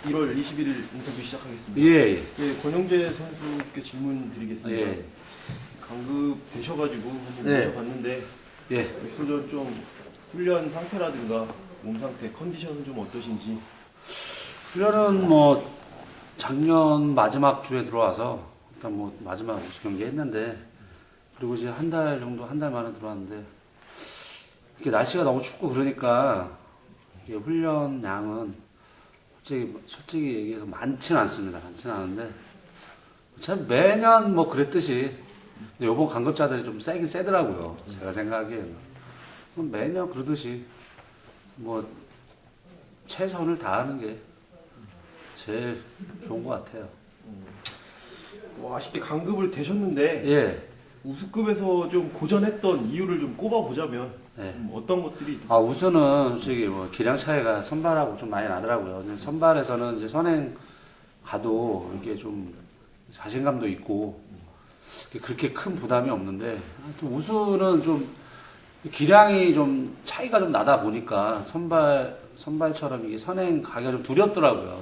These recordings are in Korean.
1월 21일 인터뷰 시작하겠습니다. 예. 예, 권영재 선수께 질문 드리겠습니다. 예. 강급 되셔가지고 한번 네. 물어봤는데 예. 며칠 좀 훈련 상태라든가 몸 상태, 컨디션은 좀 어떠신지. 훈련은 뭐 작년 마지막 주에 들어와서 일단 뭐 마지막 우승 경기 했는데 그리고 이제 한 달 정도 한 달 만에 들어왔는데 이렇게 날씨가 너무 춥고 그러니까 이게 훈련 양은 솔직히 얘기해서 많지는 않습니다. 많지는 않은데 참 매년 뭐 그랬듯이 요번 강급자들이 좀 세긴 세더라고요. 제가 생각하기에는 매년 그러듯이 뭐 최선을 다하는 게 제일 좋은 것 같아요. 뭐 아쉽게 강급을 되셨는데 예. 우수급에서 좀 고전했던 이유를 좀 꼽아보자면 네. 어떤 것들이 있을까요? 우수는 솔직히 뭐 기량 차이가 선발하고 좀 많이 나더라고요. 근데 선발에서는 이제 선행 가도 이게 좀 자신감도 있고 그렇게 큰 부담이 없는데 하여튼 우수는 좀 기량이 좀 차이가 좀 나다 보니까 선발처럼 이게 선행 가기가 좀 두렵더라고요.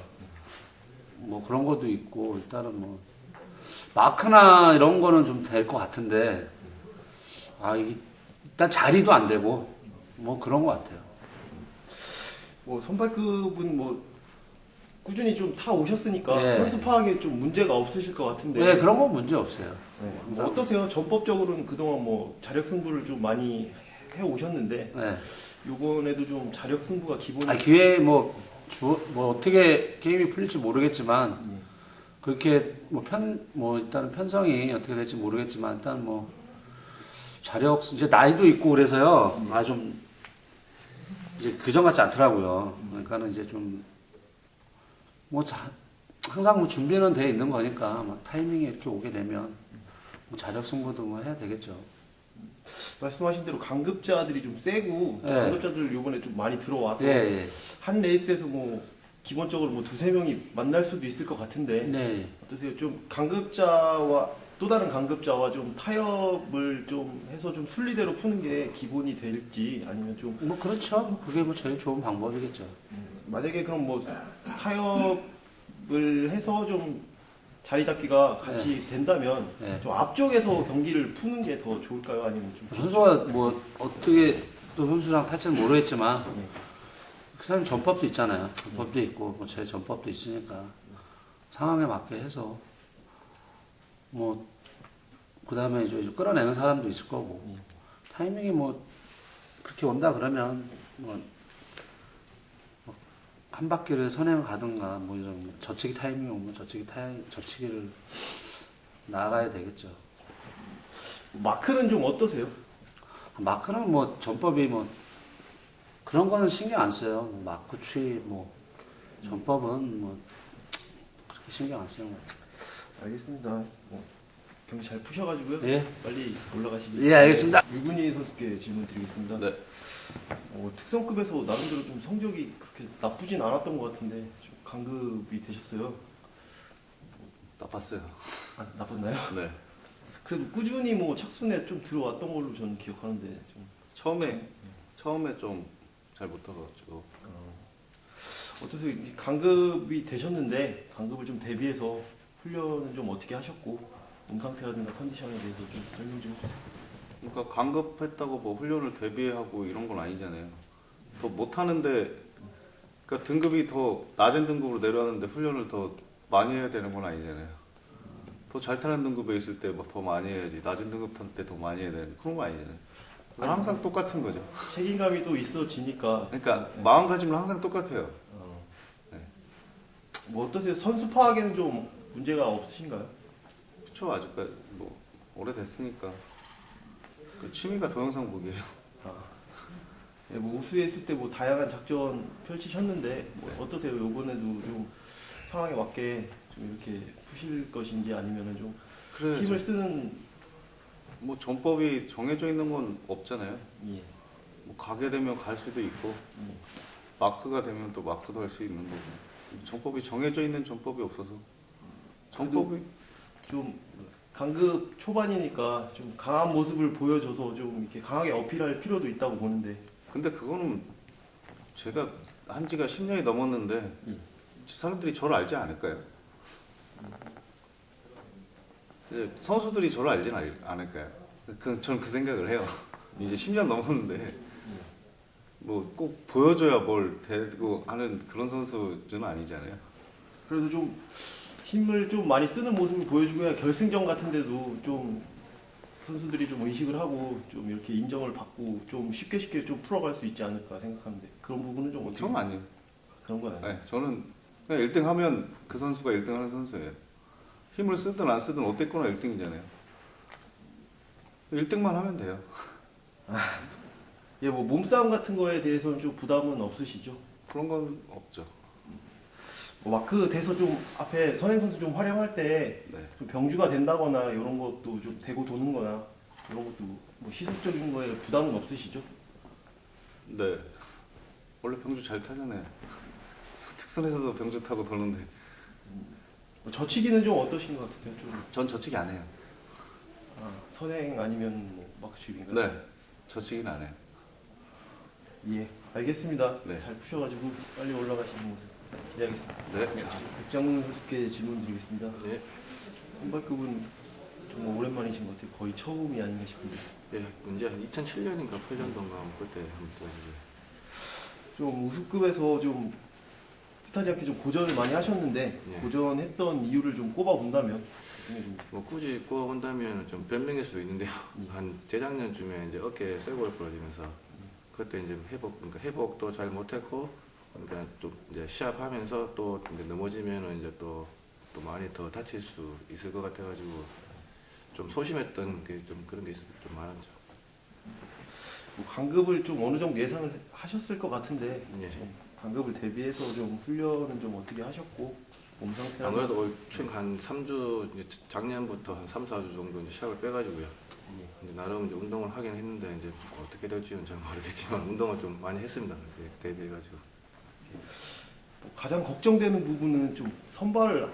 뭐 그런 것도 있고 일단은 뭐 마크나 이런 거는 좀 될 것 같은데 이게 일단 자리도 안 되고 뭐 그런 것 같아요. 뭐 선발급은 뭐 꾸준히 좀 타 오셨으니까 예. 선수 파악에 좀 문제가 없으실 것 같은데. 네, 그런 건 문제 없어요. 뭐 어떠세요? 전법적으로는 그동안 뭐 자력 승부를 좀 많이 해 오셨는데 네. 이번에도 좀 자력 승부가 기본이. 기회에 뭐 어떻게 게임이 풀릴지 모르겠지만 그렇게 뭐 일단은 편성이 어떻게 될지 모르겠지만 일단 뭐 자력 이제 나이도 있고 그래서요. 좀 이제 그전 같지 않더라고요. 그러니까는 이제 좀 뭐 항상 뭐 준비는 돼 있는 거니까 뭐 타이밍이 이렇게 오게 되면 뭐 자력 승부도 뭐 해야 되겠죠. 말씀하신 대로 강급자들이 좀 세고 예. 강급자들 요번에 좀 많이 들어와서 예. 한 레이스에서 뭐 기본적으로 뭐 두세 명이 만날 수도 있을 것 같은데 네. 어떠세요? 좀 강급자와 또 다른 강급자와 좀 타협을 좀 해서 좀 순리대로 푸는 게 기본이 될지 아니면 좀 뭐 그렇죠. 그게 뭐 제일 좋은 방법이겠죠. 만약에 그럼 뭐 타협을 해서 좀 자리 잡기가 같이 된다면 네. 좀 앞쪽에서 경기를 푸는 게 더 좋을까요? 아니면 좀 선수가 뭐 어떻게 또 선수랑 탈지는 모르겠지만 네. 그 사람 전법도 있잖아요. 전법도 있고 뭐 제 전법도 있으니까 상황에 맞게 해서 뭐 그다음에 이제 끌어내는 사람도 있을 거고 타이밍이 뭐 그렇게 온다 그러면 뭐 한 바퀴를 선행을 가든가 뭐 이런 젖히기 타이밍이 오면 젖히기를 나가야 되겠죠. 마크는 좀 어떠세요? 마크는 뭐 전법이 뭐 그런 거는 신경 안 써요. 뭐 마크 취 뭐 전법은 뭐 그렇게 신경 안 쓰는 것 같아요. 알겠습니다. 뭐 경기 잘 푸셔가지고요. 예. 빨리 올라가시길. 예, 알겠습니다. 유근희 선수께 질문 드리겠습니다. 네. 특성급에서 나름대로 좀 성적이 그렇게 나쁘진 않았던 것 같은데 좀 강급이 되셨어요. 나빴어요. 나빴나요? 네. 그래도 꾸준히 뭐 착순에 좀 들어왔던 걸로 저는 기억하는데 좀 처음에 좀 잘 못해가지고. 어떠세요? 이 강급이 되셨는데 강급을 좀 대비해서 훈련은 좀 어떻게 하셨고 몸 상태라든가 컨디션에 대해서 좀 설명 좀 해주세요. 그러니까 강급했다고 뭐 훈련을 대비하고 이런 건 아니잖아요. 더 못하는데, 그러니까 등급이 더 낮은 등급으로 내려왔는데 훈련을 더 많이 해야 되는 건 아니잖아요. 더 잘 타는 등급에 있을 때 뭐 더 많이 해야지. 낮은 등급 탈 때 더 많이 해야 되는 그런 거 아니잖아요. 항상 똑같은 거죠. 책임감이 또 있어지니까. 그러니까 마음가짐은 항상 똑같아요. 네. 뭐 어떠세요? 선수 파악에는 좀 문제가 없으신가요? 그쵸, 아직까지 뭐 오래됐으니까. 그 취미가 동영상 보기예요. 네, 뭐 우수했을 때 뭐 다양한 작전 펼치셨는데 뭐 어떠세요? 이번에도 좀 상황에 맞게 좀 이렇게 푸실 것인지 아니면은 좀 그래, 힘을 쓰는. 뭐 전법이 정해져 있는 건 없잖아요. 예. 뭐 가게 되면 갈 수도 있고 마크가 되면 또 마크도 할 수 있는 거고. 전법이 정해져 있는 전법이 없어서 전법이 좀 강급 초반이니까 좀 강한 모습을 보여줘서 좀 이렇게 강하게 어필할 필요도 있다고 보는데. 근데 그거는 제가 한 지가 10년이 넘었는데 사람들이 저를 알지 않을까요? 이제 선수들이 저를 알지는 않을까요? 저는 그 생각을 해요. 이제 10년 넘었는데 뭐 꼭 보여줘야 뭘 되고 하는 그런 선수는 아니잖아요. 그래도 좀 힘을 좀 많이 쓰는 모습을 보여주고 해야 결승전 같은데도 좀 선수들이 좀 의식을 하고 좀 이렇게 인정을 받고 좀 쉽게 좀 풀어갈 수 있지 않을까 생각하는데 그런 부분은 좀 어떻게 저는 아니에요. 그런 건 아니에요. 네, 저는 그냥 1등 하면 그 선수가 1등 하는 선수예요. 힘을 쓰든 안 쓰든 어땠거나 1등이잖아요. 1등만 하면 돼요. 예, 뭐 몸싸움 같은 거에 대해서는 좀 부담은 없으시죠? 그런 건 없죠. 뭐 마크 돼서 좀 앞에 선행 선수 좀 활용할 때 네. 좀 병주가 된다거나 이런 것도 좀 되고 도는거나 이런 것도 뭐 시속적인 거에 부담은 없으시죠? 네. 원래 병주 잘 타잖아요. 특선에서도 병주 타고 도는데. 저치기는 좀 어떠신 것 같으세요? 좀 전 저치기 안 해요. 선행 아니면 뭐 마크 주입인가요? 네. 저치기는 안 해요. 예, 알겠습니다. 네. 잘 푸셔가지고 빨리 올라가시는 모습 기대하겠습니다. 네. 백장훈 선수께 질문 드리겠습니다. 네. 선발급은 정말 오랜만이신 것 같아요. 거의 처음이 아닌가 싶은데. 예, 이제 2007년인가 8년도인가 그때 한번 또 이제 좀 우수급에서 좀 뜻하지 않게 좀 고전을 많이 하셨는데 예. 고전했던 이유를 좀 꼽아본다면 어떤 게좀 있을까요? 뭐 굳이 꼽아본다면 좀 변명일 수도 있는데요. 예. 한 재작년쯤에 이제 어깨에 쇠골 부러지면서 그때 이제 그러니까 회복도 잘 못했고 그러니까 좀 이제 시합하면서 또 이제 넘어지면은 이제 또 많이 더 다칠 수 있을 것 같아가지고 좀 소심했던 게 좀 그런 게 좀 많았죠. 뭐 강급을 좀 어느 정도 예상을 하셨을 것 같은데 예. 좀 강급을 대비해서 좀 훈련은 좀 어떻게 하셨고 몸 상태는 안 그래도 올 한 3주 이제 작년부터 한 3, 4주 정도 이제 시합을 빼가지고요. 이제 나름 이제 운동을 하긴 했는데 이제 어떻게 될지는 잘 모르겠지만 운동을 좀 많이 했습니다. 이렇게 대비해가지고. 가장 걱정되는 부분은 좀 선발을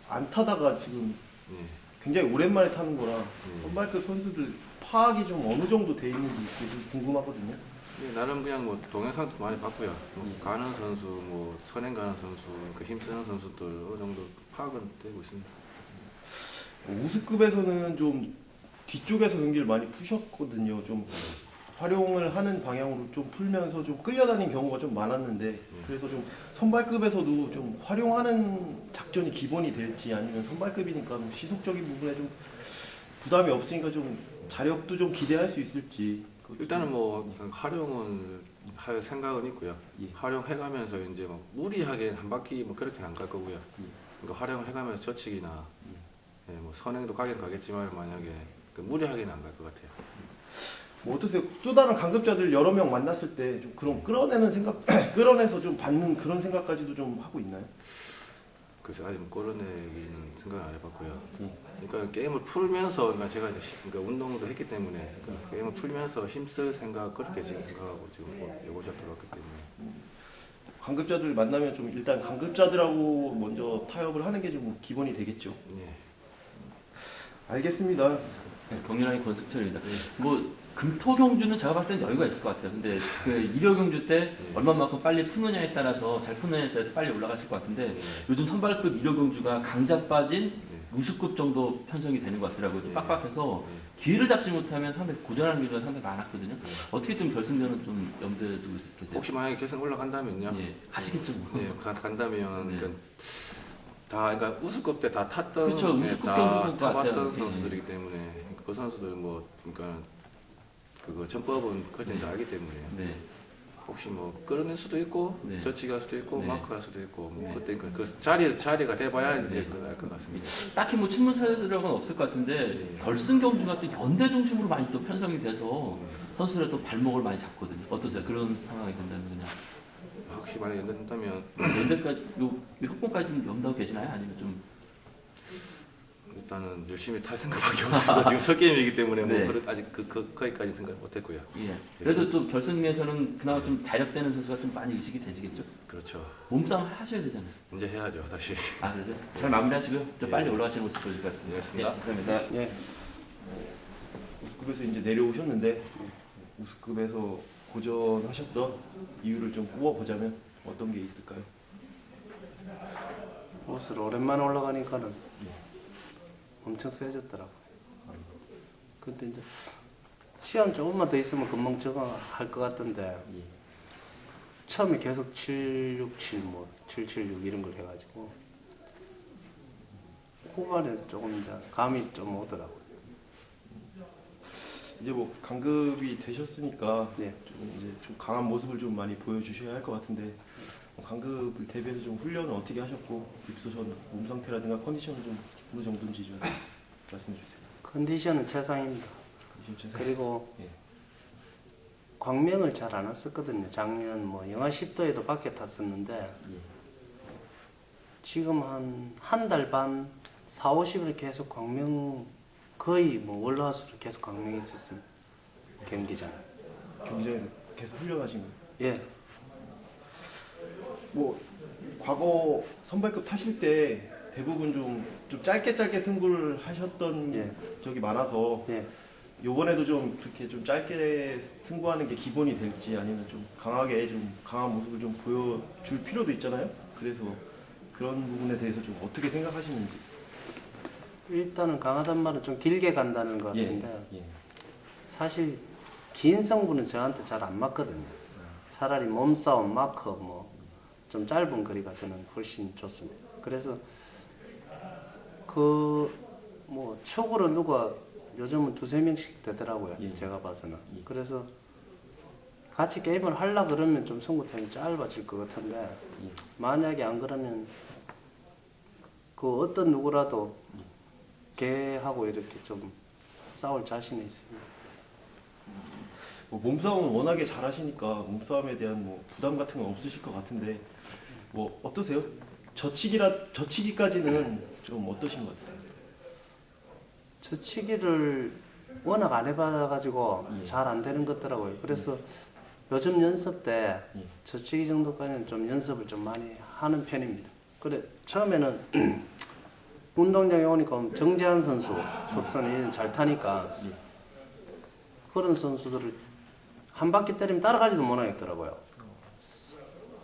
안 타다가 지금 예. 굉장히 오랜만에 타는 거라 예. 선발급 선수들 파악이 좀 어느 정도 돼 있는지 그게 좀 궁금하거든요. 예, 나름 그냥 뭐 동영상도 많이 봤고요. 뭐 가는 선수, 뭐 선행 가는 선수, 그 힘쓰는 선수들 어느 정도 파악은 되고 있습니다. 우수급에서는 좀 뒤쪽에서 경기를 많이 푸셨거든요. 좀 활용을 하는 방향으로 좀 풀면서 좀 끌려다닌 경우가 좀 많았는데 그래서 좀 선발급에서도 좀 활용하는 작전이 기본이 될지 아니면 선발급이니까 좀 시속적인 부분에 좀 부담이 없으니까 좀 자력도 좀 기대할 수 있을지. 그것도 일단은 좀- 뭐 활용은 할 생각은 있고요. 예. 활용해가면서 이제 뭐 무리하게 한 바퀴 뭐 그렇게 안 갈 거고요. 그러니까 활용해가면서 저치기나 예, 뭐 선행도 가긴 가겠지만 만약에 그 무리하게는 안 갈 것 같아요. 뭐 어떠세요? 또 다른 강급자들 여러 명 만났을 때 좀 그런 끌어내는 생각, 끌어내서 좀 받는 그런 생각까지도 좀 하고 있나요? 그래서 아직 뭐 끌어내기는 생각을 안 해봤고요. 예. 그러니까 게임을 풀면서 그러니까 제가 이제 그러니까 운동도 했기 때문에 그러니까 게임을 풀면서 힘쓸 생각 그렇게 지금 생각하고 지금 요거샷 들어갔기 때문에 강급자들 만나면 좀 일단 강급자들하고 먼저 타협을 하는 게 좀 기본이 되겠죠. 예. 알겠습니다. 네, 경륜하게 권숙철입니다. 뭐 금토경주는 제가 봤을 땐 여유가 있을 것 같아요. 근데 그 일요경주 때 얼마만큼 빨리 푸느냐에 따라서 잘 푸느냐에 따라서 빨리 올라가실 것 같은데 요즘 선발급 일요경주가 강자 빠진 우수급 정도 편성이 되는 것 같더라고요. 좀 빡빡해서 기회를 잡지 못하면 상당히 고전하는 경우가 상당히 많았거든요. 어떻게 좀 결승전은 좀 염두에 두고 계세요? 혹시 만약에 결승 올라간다면요. 예, 가시겠죠. 뭐. 예, 간다면 네. 그러니까 다 그러니까 우수급 때 다 탔던 그쵸, 예, 우수급 다 경주인 것 타봤던 같아요. 선수들이기 때문에 그 선수들 뭐 그러니까 그거 전법은 그진 다 알기 때문에 네. 혹시 뭐 끌어낼 수도 있고 네. 저치기 할 수도 있고 네. 마크 할 수도 있고 뭐 그때 그 자리가 돼봐야 이제 네. 그걸 알 것 같습니다. 딱히 뭐 친문 사례라고는 없을 것 같은데 결승 경주가 또 연대 중심으로 많이 또 편성이 돼서 선수들의 또 발목을 많이 잡거든요. 어떠세요? 그런 상황이 된다면 그냥 혹시 만약에 연다면 연대까지 요 협공까지 좀 염두하고 계시나요? 아니면 좀 일단은 열심히 탈 생각밖에 없습니다. 지금 첫 게임이기 때문에 뭐 네. 아직 거기까지 생각 못했고요. 예. 그래도 또 결승에서는 그나마 좀 자력되는 선수가 좀 많이 의식이 되시겠죠? 그렇죠. 몸싸움 하셔야 되잖아요. 이제 해야죠 다시. 아 그래요? 잘 마무리하시고요. 좀 예. 빨리 올라가시는 모습 보여줄 것 같습니다. 알겠습니다. 예, 감사합니다. 예. 우수급에서 이제 내려오셨는데 우수급에서 고전하셨던 이유를 좀 꼽아보자면 어떤 게 있을까요? 옷을 오랜만에 올라가니까는 엄청 세졌더라고. 근데 이제 시간 조금만 더 있으면 금방 적응할 것 같던데 처음에 계속 767, 뭐 776 이런 걸 해가지고 후반에 조금 이제 감이 좀 오더라고. 이제 뭐 강급이 되셨으니까 네. 좀 이제 좀 강한 모습을 좀 많이 보여주셔야 할 것 같은데 강급을 대비해서 좀 훈련을 어떻게 하셨고 입소 전 몸 상태라든가 컨디션은 좀 어느 정도인지 좀 말씀해 주세요. 컨디션은 최상입니다. 컨디션 최상. 그리고 예. 광명을 잘 안 왔었거든요. 작년 뭐 영하 10도에도 밖에 탔었는데 예. 지금 한 달 반, 4, 50일 계속 광명 거의 뭐 월화수로 계속 광명에 있었습니다. 경기장. 경기장에 계속 훈련하신 거예요? 예. 뭐 과거 선발급 타실 때 대부분 좀 짧게 승부를 하셨던 예. 적이 많아서 예. 요번에도 좀 그렇게 좀 짧게 승부하는 게 기본이 될지 아니면 좀 강하게 좀 강한 모습을 좀 보여줄 필요도 있잖아요. 그래서 그런 부분에 대해서 좀 어떻게 생각하시는지. 일단은 강하단 말은 좀 길게 간다는 것 같은데 예. 사실 긴 승부는 저한테 잘 안 맞거든요. 차라리 몸싸움, 마크 뭐 좀 짧은 거리가 저는 훨씬 좋습니다. 그래서 그 뭐 축으로 누가 요즘은 2~3명씩 되더라고요. 예. 제가 봐서는. 예. 그래서 같이 게임을 하려 그러면 좀 승부 타임이 짧아질 것 같은데 예. 만약에 안 그러면 그 어떤 누구라도 걔하고 이렇게 좀 싸울 자신이 있습니다. 뭐 몸싸움은 워낙에 잘하시니까 몸싸움에 대한 뭐 부담 같은 건 없으실 것 같은데 뭐 어떠세요? 저치기까지는 좀 어떠신 것 같아요? 저치기를 워낙 안 해봐가지고 예. 잘 안 되는 것 같더라고요. 그래서 요즘 연습 때 예. 저치기 정도까지는 좀 연습을 좀 많이 하는 편입니다. 그래 처음에는 운동장에 오니까 정재환 선수 특선이 잘 타니까 예. 그런 선수들을 한 바퀴 때리면 따라가지도 못하겠더라고요.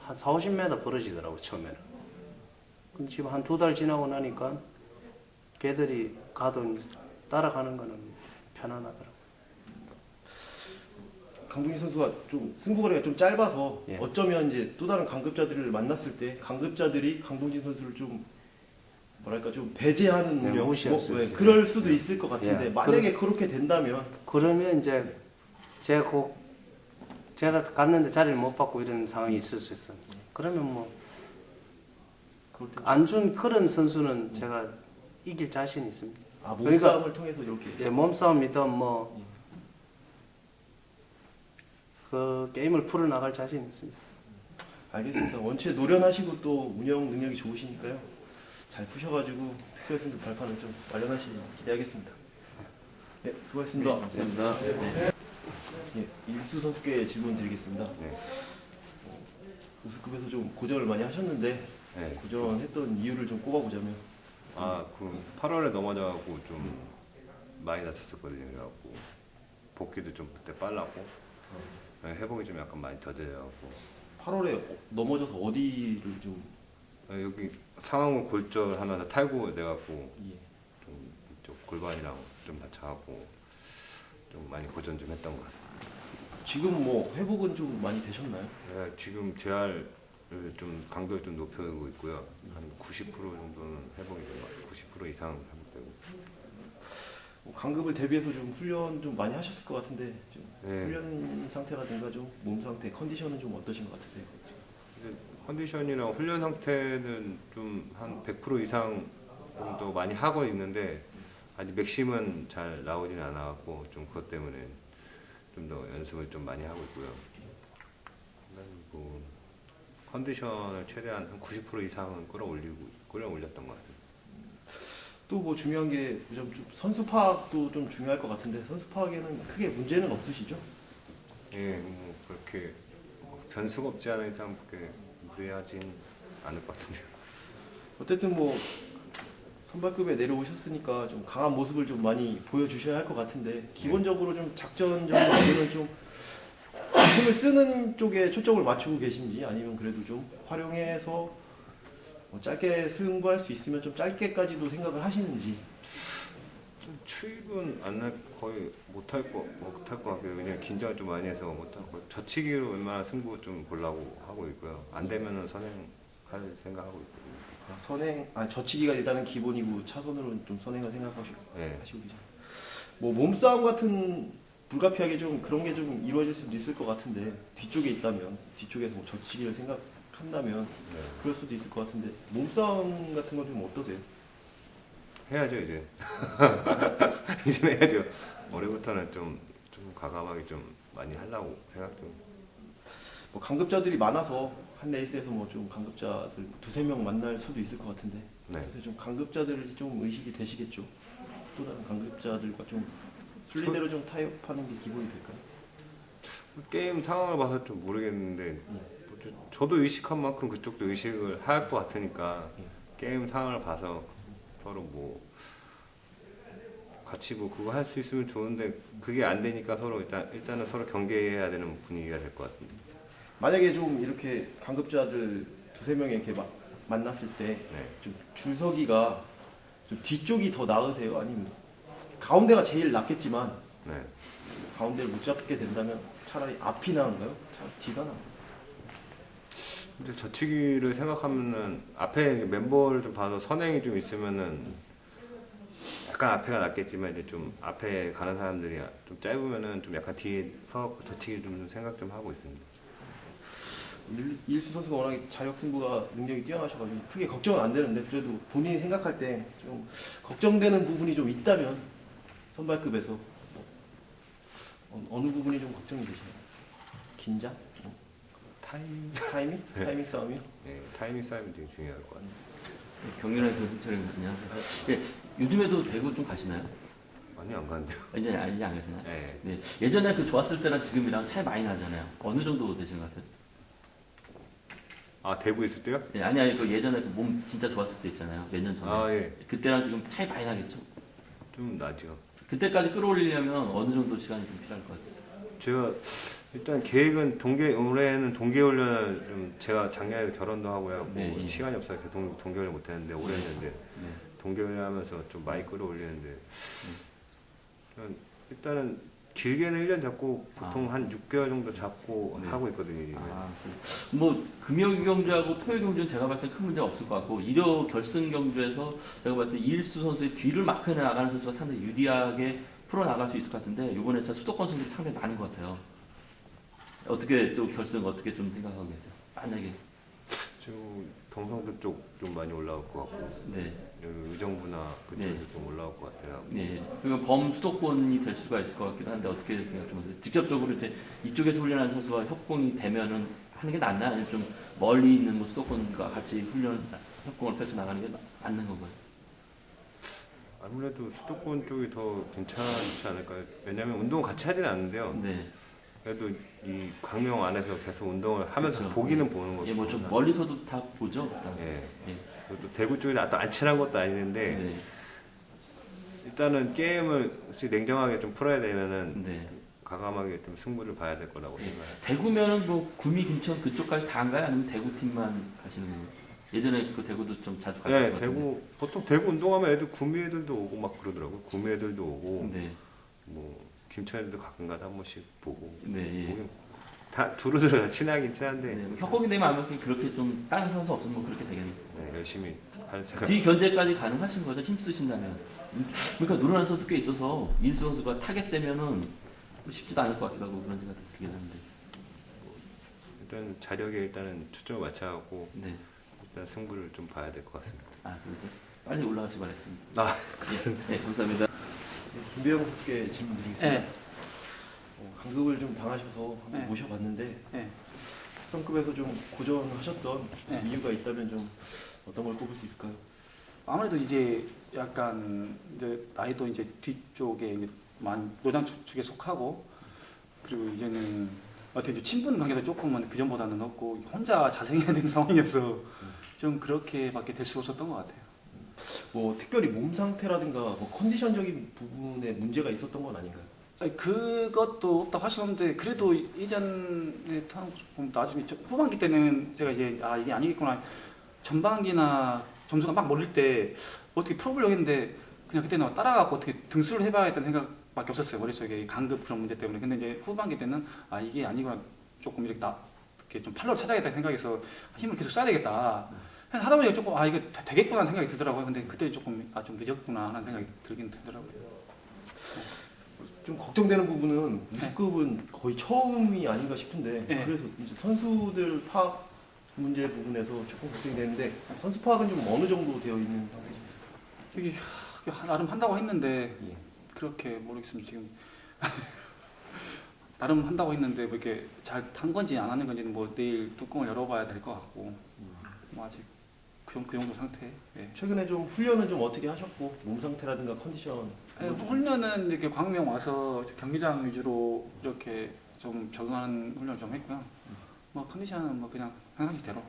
한 40~50m 벌어지더라고요 처음에는. 근데 지금 한 2달 지나고 나니까 걔들이 가도 따라가는 거는 편안하더라고요. 강동희 선수가 좀 승부거리가 좀 짧아서 예. 어쩌면 이제 또 다른 강급자들을 만났을 때 강급자들이 강동진 선수를 좀 뭐랄까 좀 배제하는 네, 운영, 무시할 뭐, 수 네, 있어요. 그럴 수도 있을 것 같은데 예. 만약에 그렇게 된다면 그러면 이제 제가 갔는데 자리를 못 받고 이런 상황이 있을 수 있어요. 그러면 뭐 그럴 때 안 준 그런 선수는 제가 이길 자신이 있습니다. 몸싸움을 통해서 이렇게 예, 몸싸움이든 뭐 그 게임을 풀어 나갈 자신이 있습니다. 알겠습니다. 원체 노련하시고 또 운영 능력이 좋으시니까요. 잘 푸셔가지고 특별 승부 발판을 좀 마련하시길 기대하겠습니다. 네, 수고하셨습니다. 감사합니다. 예, 일수 선수께 질문 드리겠습니다. 네. 우수급에서 좀 고전을 많이 하셨는데 네. 고전했던 이유를 좀 꼽아보자면 그 8월에 넘어져갖고 좀 많이 다쳤었거든요. 그래갖고 복귀도 좀 그때 빨랐고 회복이 좀 약간 많이 더뎌갖고 8월에 넘어져서 어디를 좀 여기 상완골 골절 하면서 탈구 돼갖고 예. 좀 이쪽 골반이랑 좀 다쳐갖고 좀 많이 고전 좀 했던 것 같습니다. 지금 뭐 회복은 좀 많이 되셨나요? 네, 지금 재활을 좀 강도를 좀 높여오고 있고요. 한 90% 정도는 회복이 된 것 같아요. 90% 이상 회복되고. 뭐 강급을 대비해서 좀 훈련 좀 많이 하셨을 것 같은데 좀 네. 훈련 상태라든가 좀 몸 상태, 컨디션은 좀 어떠신 것 같으세요? 근데 컨디션이나 훈련 상태는 좀 한 100% 이상 정도 많이 하고 있는데 아직 맥심은 잘 나오지는 않아갖고 좀 그것 때문에 좀 더 연습을 좀 많이 하고 있고요. 그리고 컨디션을 최대한 한 90% 이상은 끌어올렸던 것 같아요. 또 뭐 중요한 게 좀 선수 파악도 좀 중요할 것 같은데 선수 파악에는 크게 문제는 없으시죠? 예, 뭐 그렇게 변수가 없지 않은 이상 그렇게 무리하진 않을 것 같은데요. 어쨌든 뭐 선발급에 내려오셨으니까 좀 강한 모습을 좀 많이 보여주셔야 할 것 같은데 기본적으로 좀 작전적으로는 좀 힘을 쓰는 쪽에 초점을 맞추고 계신지 아니면 그래도 좀 활용해서 뭐 짧게 승부할 수 있으면 좀 짧게까지도 생각을 하시는지. 좀 추입은 거의 못할 것 같고요. 그냥 긴장을 좀 많이 해서 못하고 저치기로 웬만한 승부 좀 보려고 하고 있고요. 안 되면은 선행할 생각하고 있거든요. 저치기가 일단은 기본이고 차선으로는 좀 선행을 생각하시고 네. 계시죠. 뭐 몸싸움 같은 불가피하게 좀 그런 게 좀 이루어질 수도 있을 것 같은데 뒤쪽에 있다면 뒤쪽에서 뭐 저치기를 생각한다면 네. 그럴 수도 있을 것 같은데 몸싸움 같은 건 좀 어떠세요? 해야죠 이제. 이제 해야죠. 올해부터는 좀 과감하게 좀 많이 하려고 생각 좀. 뭐 강급자들이 많아서 한 레이스에서 뭐 좀 강급자들 두세 명 만날 수도 있을 것 같은데 네. 그래서 좀 강급자들이 좀 의식이 되시겠죠. 또 다른 강급자들과 좀 순리대로 좀 타협하는 게 기본이 될까요? 게임 상황을 봐서 좀 모르겠는데 저도 의식한 만큼 그쪽도 의식을 할 것 같으니까 게임 상황을 봐서 서로 뭐 같이 뭐 그거 할 수 있으면 좋은데 그게 안 되니까 서로 일단은 서로 경계해야 되는 분위기가 될 것 같은데. 만약에 좀 이렇게 강급자들 두세 명이 이렇게 만났을 때 네. 좀 줄서기가 좀 뒤쪽이 더 나으세요? 아니면 가운데가 제일 낫겠지만 네. 가운데를 못 잡게 된다면 차라리 앞이 나은가요? 차라리 뒤가 나은가요? 근데 저치기를 생각하면은 앞에 멤버를 좀 봐서 선행이 좀 있으면은 약간 앞에가 낫겠지만 이제 좀 앞에 가는 사람들이 좀 짧으면은 좀 약간 뒤에 서갖고 저치기 좀 생각 좀 하고 있습니다. 이일수 선수가 워낙에 자력 승부가 능력이 뛰어나셔가지고 크게 걱정은 안 되는데 그래도 본인이 생각할 때 좀 걱정되는 부분이 좀 있다면 선발급에서 어느 부분이 좀 걱정이 되시나요? 긴장? 타이밍? 네. 타이밍 싸움이요? 네, 타이밍 싸움이 되게 중요할 것 같아요. 격렬한 교수처럼거든요. 예, 요즘에도 대구 좀 가시나요? 많이 안 가는데요. 이제 안 가시나요? 네. 네. 예전에 그 좋았을 때랑 지금이랑 차이 많이 나잖아요. 어느 정도 되신 것 같아요? 아 대구 있을 때요? 네, 아니 그 예전에 그 몸 진짜 좋았을 때 있잖아요. 몇 년 전에. 아 예, 그때랑 지금 차이 많이 나겠죠. 좀 나죠. 그때까지 끌어올리려면 어느 정도 시간이 좀 필요할 것 같아요. 제가 일단 계획은 올해는 동계훈련을 좀 제가 작년에 결혼도 하고 해갖고 네, 예. 시간이 없어서 계속 동계훈련 못했는데 올해는 이제 네. 동계훈련 하면서 좀 많이 끌어올리는데 일단은 길게는 1년 잡고 보통 한 6개월 정도 잡고 네. 하고 있거든요. 뭐 금요 경주하고 토요 경주는 제가 봤을 때 큰 문제가 없을 것 같고 일요 결승 경주에서 제가 봤을 때 이일수 선수의 뒤를 마크해 나가는 선수가 상당히 유리하게 풀어 나갈 수 있을 것 같은데 이번에 진짜 수도권 선수들이 상당히 많은 것 같아요. 어떻게 또 결승 어떻게 좀 생각하고 계세요? 만약에 지금 경상도 쪽 좀 많이 올라올 것 같고 네. 여기 의정부나 그쪽도 네. 좀 올라올 것 같아요. 네, 그리고 범수도권이 될 수가 있을 것 같기도 한데 어떻게 생각 좀 하세요? 직접적으로 이제 이쪽에서 훈련하는 선수와 협공이 되면은 하는 게 낫나? 아니면 좀 멀리 있는 뭐 수도권과 같이 협공을 펼쳐 나가는 게 맞는 건가요? 아무래도 수도권 쪽이 더 괜찮지 않을까요? 왜냐면 운동 같이 하진 않는데요. 네, 그래도 이 광명 안에서 계속 운동을 하면서 그렇죠. 보기는 보는 거죠. 예, 뭐 좀 멀리서도 다 보죠. 예. 예. 그리고 또 대구 쪽이 또 안 친한 것도 아닌데 네, 일단은 게임을 혹시 냉정하게 좀 풀어야 되면은 네. 과감하게 좀 승부를 봐야 될 거라고 생각해요. 대구면은 뭐 구미, 김천 그쪽까지 다 안 가요? 아니면 대구 팀만 가시는 거예요? 예전에 그 대구도 좀 자주 가셨던 네, 것 같은데. 대구 보통 대구 운동하면 애들 구미 애들도 오고 막 그러더라고요. 구미 애들도 오고 네, 뭐 김천 애들도 가끔가다 한 번씩 보고. 네, 예. 보긴 다 두루두루 친하긴 친한데 네, 협곡이 되면 아마 그렇게 좀 다른 선수 없으면 뭐 그렇게 되겠네요. 네, 열심히 할 생각. 뒤 견제까지 가능하신 거죠? 힘 쓰신다면. 그러니까 노련한 선수 꽤 있어서 이일수 선수가 타겟되면은 쉽지도 않을 것 같기도 하고 그런 생각도 들긴 하는데. 일단 자력에 일단은 초점을 맞춰갖고 네. 일단 승부를 좀 봐야 될 것 같습니다. 아, 그래서 빨리 올라가시기 바랬습니다. 아, 네, 감사합니다. 김배영 선수께 질문 드리겠습니다. 네. 강급을 좀 당하셔서 한번 네. 모셔봤는데 네. 특성급에서 좀 고전하셨던 네. 이유가 있다면 좀 어떤 걸 꼽을 수 있을까요? 아무래도 이제 약간 이제 나이도 이제 뒤쪽에 이제 많이 노장 축에 속하고 그리고 이제는 어떻게 이제 친분 관계도 조금은 그 전보다는 없고 혼자 자생해야 되는 상황이어서 좀 그렇게밖에 될 수 없었던 것 같아요. 뭐 특별히 몸 상태라든가 뭐 컨디션적인 부분에 문제가 있었던 건 아닌가요? 아니, 그것도 없다고 하셨는데 그래도 이전에 타는 거 보면 나중에 후반기 때는 제가 이제 아 이게 아니겠구나 전반기나 점수가 막 몰릴 때 어떻게 풀어보려고 했는데 그냥 그때는 따라가고 어떻게 등수를 해봐야겠다는 생각밖에 없었어요. 머릿속에 이 강급 그런 문제 때문에. 근데 이제 후반기 때는 아 이게 아니구나, 조금 이렇게 좀 팔로를 찾아야겠다 생각해서 힘을 계속 써야 되겠다. 하다 보니까 조금 아 이거 되겠구나 생각이 들더라고요. 근데 그때 조금 좀 늦었구나 하는 생각이 들긴 들더라고요. 좀 걱정되는 부분은 우수급은 거의 처음이 아닌가 싶은데 네. 그래서 이제 선수들 파악 문제 부분에서 조금 걱정이 되는데 선수 파악은 좀 어느 정도 되어 있는 상태죠? 이게 나름 한다고 했는데 예. 그렇게 모르겠습니다. 지금 나름 한다고 했는데 뭐 이렇게 잘 탄 건지 안 하는 건지는 뭐 내일 뚜껑을 열어봐야 될 것 같고 뭐 아직 그 정도 상태. 예. 최근에 좀 훈련은 좀 어떻게 하셨고 몸 상태라든가 컨디션 훈련은 이렇게 광명 와서 경기장 위주로 이렇게 좀 적응하는 훈련 좀 했고요. 뭐 컨디션은 뭐 그냥 평상시대로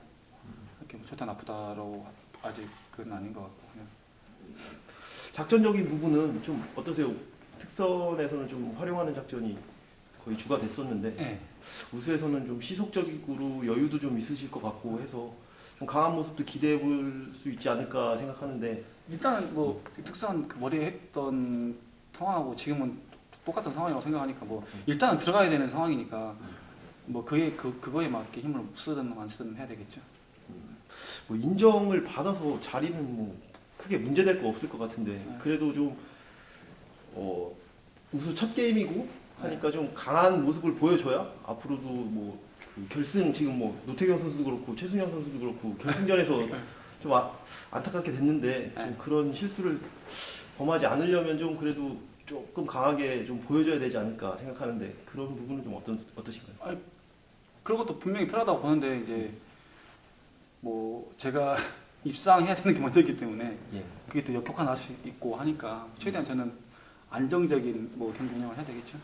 이렇게 뭐 좋다 나쁘다로 아직은 아닌 것 같고 그냥. 작전적인 부분은 좀 어떠세요? 특선에서는 좀 활용하는 작전이 거의 주가 됐었는데 예. 우수에서는 좀 시속적으로 여유도 좀 있으실 것 같고 해서 좀 강한 모습도 기대해 볼 수 있지 않을까 생각하는데 일단 뭐 특선 그 머리에 했던 상황하고 지금은 똑같은 상황이라고 생각하니까 뭐 일단은 들어가야 되는 상황이니까 뭐 그거에 맞게 힘을 쓰든 안 쓰든 해야 되겠죠. 뭐 인정을 받아서 자리는 뭐 크게 문제될 거 없을 것 같은데 그래도 좀 우수 첫 게임이고 하니까 좀 강한 모습을 보여줘야 앞으로도 뭐 그 결승 지금 뭐 노태경 선수도 그렇고 최순영 선수도 그렇고 결승전에서 좀 안타깝게 됐는데 좀 그런 실수를 범하지 않으려면 좀 그래도 조금 강하게 좀 보여줘야 되지 않을까 생각하는데 그런 부분은 좀 어떠신가요? 그런 것도 분명히 필요하다고 보는데 이제 뭐 제가 입상해야 되는 게 먼저이기 때문에 예. 그게 또 역효과 날 수 있고 하니까 최대한 저는 안정적인 뭐 경기 운영을 해야 되겠죠.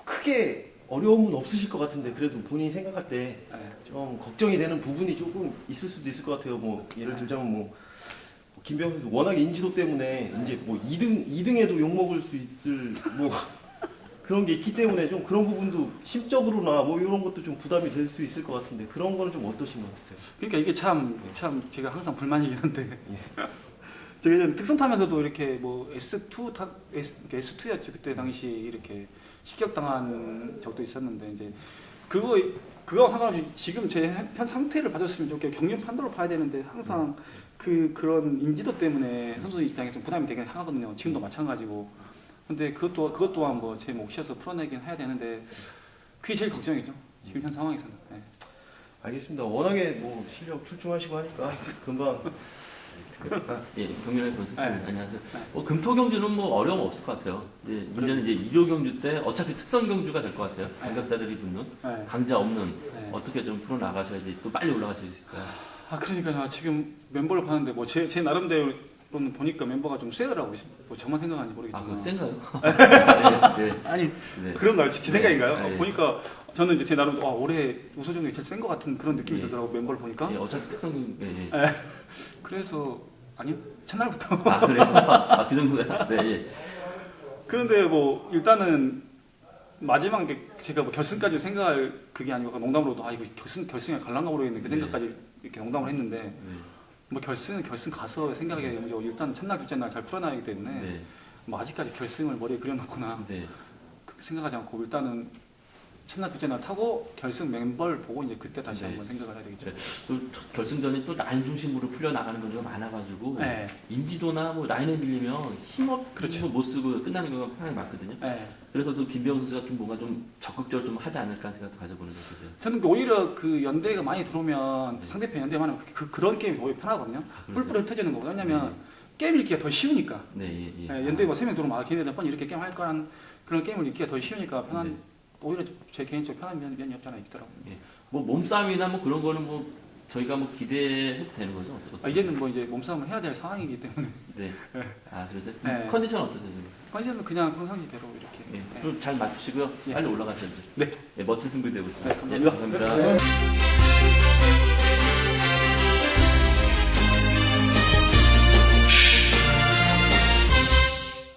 크게 어려움은 없으실 것 같은데 그래도 본인이 생각할 때 네. 좀 걱정이 되는 부분이 조금 있을 수도 있을 것 같아요. 뭐 예를 들자면 뭐 김병현 선수 워낙 인지도 때문에 이제 뭐 2등에도 욕 먹을 수 있을 뭐 그런 게 있기 때문에 좀 그런 부분도 심적으로나 뭐 이런 것도 좀 부담이 될 수 있을 것 같은데 그런 거는 좀 어떠신 것 같으세요? 그러니까 이게 참 제가 항상 불만이긴 한데 제가 이제 특선 타면서도 이렇게 뭐 S2였죠. 그때 당시 이렇게 실격당한 적도 있었는데 이제 그거와 상관없이 지금 제 현 상태를 봐줬으면 좋겠고 경륜 판도를 봐야 되는데 항상 그런 인지도 때문에 선수 입장에서 부담이 되긴 하거든요. 지금도 마찬가지고. 근데 그것 또한 뭐 제 몫이어서 풀어내긴 해야 되는데 그게 제일 걱정이죠. 지금 현 상황에서는. 네. 알겠습니다. 워낙에 뭐 실력 출중하시고 하니까 금방 예, 경륜의 권수님 네. 안녕하세요. 금토 경주는 뭐 어려움 없을 것 같아요. 이제 문제는 이제 일요 경주 때 어차피 특선 경주가 될 것 같아요. 강급자들이 붙는 네. 강자 없는 네. 어떻게 좀 풀어 나가셔야지 또 빨리 올라가실 수 있을까요? 그러니까 지금 멤버를 봤는데 뭐 제 나름대로는 보니까 멤버가 좀 세더라고요. 뭐 저만 생각하는지 모르겠지만. 그거 센가요? 네, 네. 아니 네. 그런가요? 제 생각인가요? 네. 보니까 저는 이제 제 나름 올해 우수 중에 제일 센 것 같은 그런 느낌이 네. 들더라고 멤버를 보니까. 예, 어차피 특선 경주. 예, 예. 그래서 아니요 첫날부터. 그래요? 그 정도가. 네, 예. 그런데 뭐 일단은 마지막에 제가 뭐 결승까지 생각할 그게 아니고 농담으로도 이거 결승에 갈란가 모르겠네 그 생각까지 이렇게 농담을 했는데 뭐 결승 가서 생각해 일단 첫날 둘째 날 잘 풀어놔야 하기 때문에 네. 뭐 아직까지 결승을 머리에 그려놓거나 네. 그렇게 생각하지 않고 일단은 첫날 둘째 날 타고 결승 멤버를 보고 이제 그때 다시 네. 한번 생각을 해야 되겠죠. 또 결승전에 또 라인 중심으로 풀려 나가는 경우가 많아가지고 네. 인지도나 뭐 라인에 밀리면 힘없 그렇죠. 못 쓰고 끝나는 경우가 상당히 많거든요. 네. 그래서 또 김병훈 선수가 좀 뭔가 좀 적극적으로 좀 하지 않을까 하는 생각도 가져보는 거죠. 저는 오히려 그 연대가 많이 들어오면 상대편 연대만 하면 그런 게임이 오히려 편하거든요. 뿔뿔이 흩어지는 거고 왜냐면 게임 읽기가 더 쉬우니까. 네, 예. 연대 뭐 3명 들어오면 걔네들 뻔히 이렇게 게임 할 거란 그런 게임을 읽기가 더 쉬우니까 편한. 네. 오히려 제 개인적으로 편한 면이 없잖아요, 있더라고요. 뭐 몸싸움이나 뭐 그런 거는 뭐 저희가 뭐 기대해도 되는 거죠? 이제는 뭐 이제 몸싸움을 해야 될 상황이기 때문에. 네. 그러세요? 네. 컨디션 어떠세요? 지금? 컨디션은 그냥 평상시대로 이렇게. 네. 좀 잘 맞추시고요. 예. 빨리 올라가셔야죠. 네. 멋진 승부 되고 있습니다. 네, 감사합니다. 감사합니다.